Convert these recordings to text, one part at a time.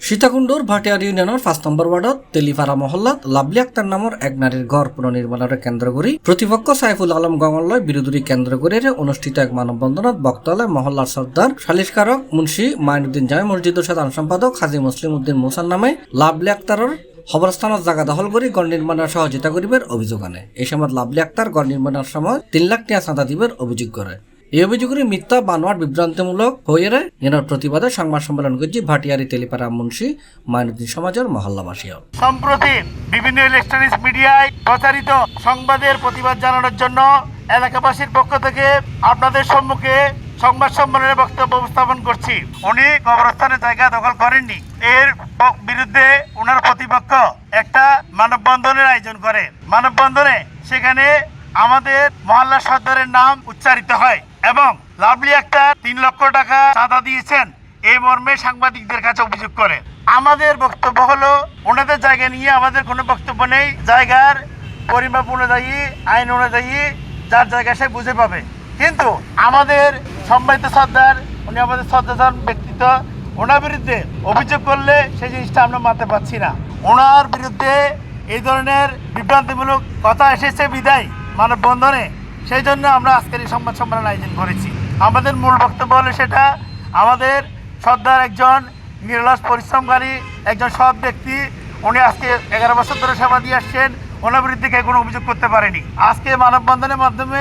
সীতাকুণ্ডর ভাটিয়ার ইউনিয়নের ৫ নম্বর ওয়ার্ডত তেলিপাড়া মহল্লাত লাভলি আক্তার নামৰ এক নারীর ঘর পুনর্নির্মাণের কেন্দ্র করে প্রতিপক্ষ সাইফুল আলম গঙ্গলয় বিরোধী কেন্দ্র করে অনুষ্ঠিত এক মানববন্ধনত বক্তব্যে মহল্লার সর্দার সালিশকারক মুন্সি মাইনুদ্দিন জামে মসজিদের সাধারণ সম্পাদক হাজী মুসলিম উদ্দিন মুসার নামে লাভলি আক্তারের খবরস্থানত জায়গা দখল করে গড় নির্মাণের সহযোগিতা করিবার অভিযোগ আনে। এই সময় লাভলি আক্তার গড় নির্মাণের সময় ৩ লাখ টাকা চাঁদা দিবার অভিযোগ করে। এই অভিযোগের মিথ্যা বানোয়ার বিভ্রান্তিমূলক হয়ে এনার প্রতিবাদে সংবাদ সম্মেলন করছি ভাটিয়ারি তেলিপাড়া মুন্সি মাইনুদ্দিন সমাজের মহল্লাবাসী। সম্প্রতি বিভিন্ন ইলেকট্রনিক্স মিডিয়ায় প্রচারিত সংবাদের প্রতিবাদ জানানোর জন্য এলাকাবাসীর পক্ষ থেকে আপনাদের সম্মুখে সংবাদ সম্মেলনের বক্তব্য উপস্থাপন করছি। উনি কবরস্থানের জায়গা দখল করেননি, এর বিরুদ্ধে ওনার প্রতিপক্ষ একটা মানববন্ধনের আয়োজন করে। মানববন্ধনে সেখানে আমাদের মহল্লা সর্দারের নাম উচ্চারিত হয় এবং লাভলি আক্তার ৩ লক্ষ টাকা চাঁদা দিয়েছেন এই মর্মে সাংবাদিকদের কাছে অভিযোগ করে। আমাদের বক্তব্য হলো ওনাদের জায়গা নিয়ে আমাদের কোনো বক্তব্য নেই। জায়গার পরিমাপ অনুযায়ী, আইন অনুযায়ী যার জায়গা সে বুঝে পাবে। কিন্তু আমাদের সম্মানিত সর্দার, উনি আমাদের শ্রদ্ধাধন ব্যক্তিত্ব, ওনার বিরুদ্ধে অভিযোগ করলে সেই জিনিসটা আমরা মানতে পারছি না। ওনার বিরুদ্ধে এই ধরনের বিভ্রান্তিমূলক কথা এসেছে বিদায় মানববন্ধনে, সেই জন্য আমরা আজকের এই সংবাদ সম্মেলন আয়োজন করেছি। আমাদের মূল বক্তব্য হলো সেটা, আমাদের সর্দার একজন নিরলস পরিশ্রমকারী, একজন সৎ ব্যক্তি। উনি আজকে 11 বছর ধরে সেবা দিয়ে আসছেন, ওনার বিরুদ্ধে কেউ কোনো অভিযোগ করতে পারেনি। আজকে মানববন্ধনের মাধ্যমে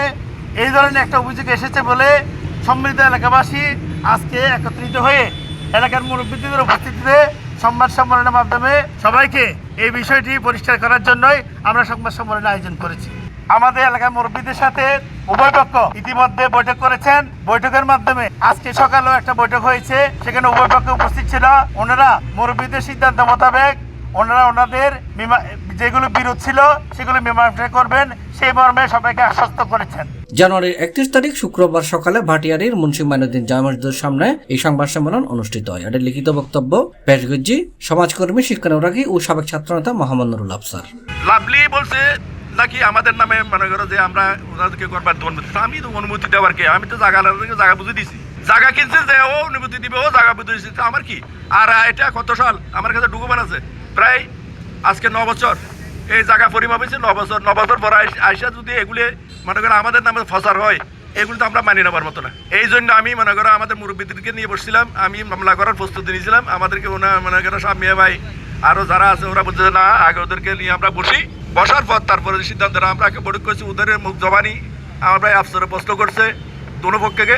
এই ধরনের একটা অভিযোগ এসেছে বলে সম্মিলিত এলাকাবাসী আজকে একত্রিত হয়ে এলাকার মুরব্বীদের উপস্থিতিতে সংবাদ সম্মেলনের মাধ্যমে সবাইকে এই বিষয়টি পরিষ্কার করার জন্যই আমরা সংবাদ সম্মেলন আয়োজন করেছি। আমাদের এলাকার মুরব্বীদের সাথে উভয় পক্ষ ইতিমধ্যে বৈঠক করেছেন। বৈঠকের মাধ্যমে আজকে সকালেও একটা বৈঠক হয়েছে, সেখানে উভয় পক্ষ উপস্থিত ছিল। ওনারা মুরব্বীদের সিদ্ধান্ত মোতাবেক ওনারা ওনাদের যেগুলো বিরোধ ছিল সেগুলো মীমাংসা করবেন, সেই মর্মে সবাইকে আশ্বস্ত করেছেন। জানুয়ারির ৩১ তারিখ শুক্রবার সকালে ভাটিয়ারির মুন্সি মাইনুদ্দিন জামে মসজিদের সামনে এই সংবাদ সম্মেলন অনুষ্ঠিত হয়। এর লিখিত বক্তব্য পেশ করছি সমাজকর্মী, শিক্ষানুরাগী ও সাবেক ছাত্রনেতা মোহাম্মদ নুরুল আফসার। লাভলি বলছে নাকি আমাদের নামে মনে করো যে আমরা ওনাদেরকে করবার আমি তো অনুমতি দেওয়ার কে, আমি তো জায়গা বুঝে দিছি। জায়গা কিনছে যে ও অনুমতি দিবে, ও জায়গা বুঝে দিচ্ছে, আমার কি। আর এটা কত সাল আমার কাছে ডকুমেন্ট আছে, প্রায় আজকে 9 বছর এই জায়গা পরিমাপ হয়েছে। 9 বছর পর আইসা যদি এগুলি মনে করো আমাদের নামে ফসার হয়, এগুলো তো আমরা মানি নেবার মতো না। এই জন্য আমি মনে করো আমাদের মুরব্বীদেরকে নিয়ে বসছিলাম, আমি মামলা করার প্রস্তুতি নিয়েছিলাম। আমাদেরকে ওনার মনে করো সব মেয়ে ভাই আরও যারা আছে ওরা বলছে না, আগে ওদেরকে নিয়ে আমরা বসার পর তারপরে সিদ্ধান্ত আমরা বৈঠক করছি। ওদের মুখ জবানি আমার ভাই আফসরে প্রশ্ন করছে দোনো পক্ষকে,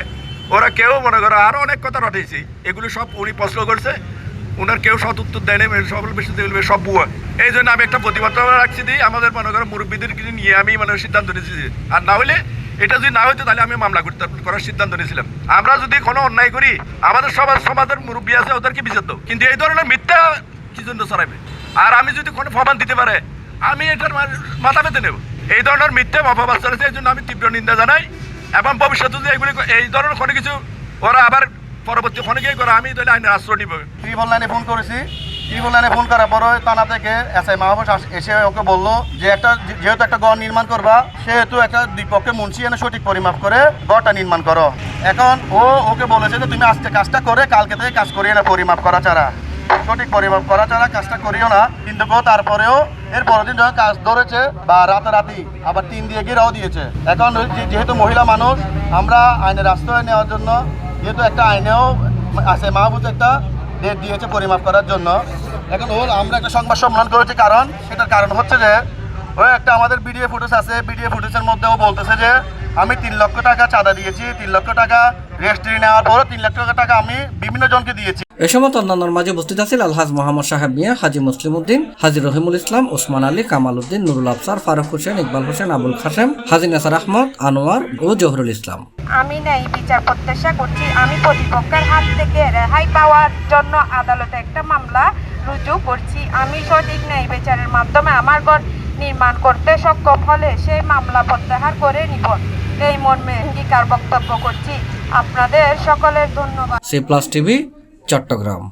ওরা কেউ মনে করো আরও অনেক কথা রটেছে, এগুলি সব উনি প্রশ্ন করছে, ওনার কেউ সৎ উত্তর দেয়নি, সকল বেশি সব বুয়া। এই জন্য আমি একটা প্রতিবাদ রাখছি দিই আমাদের মনে করো মুরব্বীদের নিয়ে আমি মানে সিদ্ধান্ত নিয়েছি। আর না হলে এটা যদি না হইতো তাহলে আমি মামলা করার সিদ্ধান্ত নিয়েছিলাম। আমরা যদি কোনো অন্যায় করি আমাদের সমাজের মুরব্বী আছে, ওদেরকে বিচার দাও, কিন্তু এই ধরনের মিথ্যা কি জন্য ছড়াবে। আর আমি যদি কোনো প্রমাণ দিতে পারে আমি এটার মাথা পেতে নেব। এই ধরনের মিথ্যা অপবাদ চলেছে, এই জন্য আমি তীব্র নিন্দা জানাই। এবং ভবিষ্যতে যদি এগুলি এই ধরনের কোনো কিছু ওরা আবার পরবর্তী ক্ষণিকেই করে আমি তাহলে আইনের আশ্রয় নিব। ত্রিপল লাইনে ফোন করেছি, ত্রিপল লাইনে ফোন করার পরে থানা থেকে এসআই মাহবুব এসে ওকে বললো যে যেহেতু একটা ঘর নির্মাণ করবা, সেহেতু একটা দুইপক্ষে মুন্সি এনে সঠিক পরিমাপ করে ঘরটা নির্মাণ করো। এখন ওকে বলেছে যে তুমি আজকে কাজটা করে কালকে থেকে কাজ করিও না, পরিমাপ করা ছাড়া, সঠিক পরিমাপ করা ছাড়া কাজটা করিও না। কিন্তু তারপরেও এর পরের দিন যখন কাজ ধরেছে বা রাতারাতি আবার 3 দিয়ে ঘেরাও দিয়েছে। এখন যেহেতু মহিলা মানুষ, আমরা আইনের আশ্রয় নেওয়ার জন্য যেহেতু একটা আইনেও আছে, মাহবুব একটা ডেট দিয়েছে পরিমাপ করার জন্য। এখন আমরা একটা সংবাদ সম্মেলন করেছি, সেটার কারণ হচ্ছে যে একটা আমাদের ভিডিও ফুটেজ আছে, ভিডিও ফুটেজের মধ্যেও বলতেছে যে আমি 3 লক্ষ টাকা চাঁদা দিয়েছি, 3 লক্ষ টাকা রেজিস্ট্রি নেওয়ার পরও 3 লক্ষ টাকা আমি বিভিন্ন জনকে দিয়েছি। এ সময় অন্যান্যর মাঝে উপস্থিত আছেন আলহাজ মোহাম্মদ সাহেব মিয়া, হাজী মুসলিম উদ্দিন, হাজী রহিমুল ইসলাম, ওসমান আলী, কামাল উদ্দিন, নুরুল আফসার, ফারুক হোসেন, ইকবাল হোসেন, আবুল খাসেম, হাজী নাসার আহমদ, আনোয়ার ও জহরুল ইসলাম। আমি ন্যায় বিচার প্রত্যাশা করছি। আমি প্রতিপক্ষের হাত থেকে রেহাই পাওয়ার জন্য আদালতে একটা মামলা রুজু করছি। আমি সঠিক ন্যায় বিচারের মাধ্যমে আমার ঘর নির্মাণ করতে সক্ষম হলে সেই মামলা প্রত্যাহার করে নিব, এই মর্মে অঙ্গীকার বক্তব্য করছি। আপনাদের সকলের ধন্যবাদ। C+ TV, Chittagong.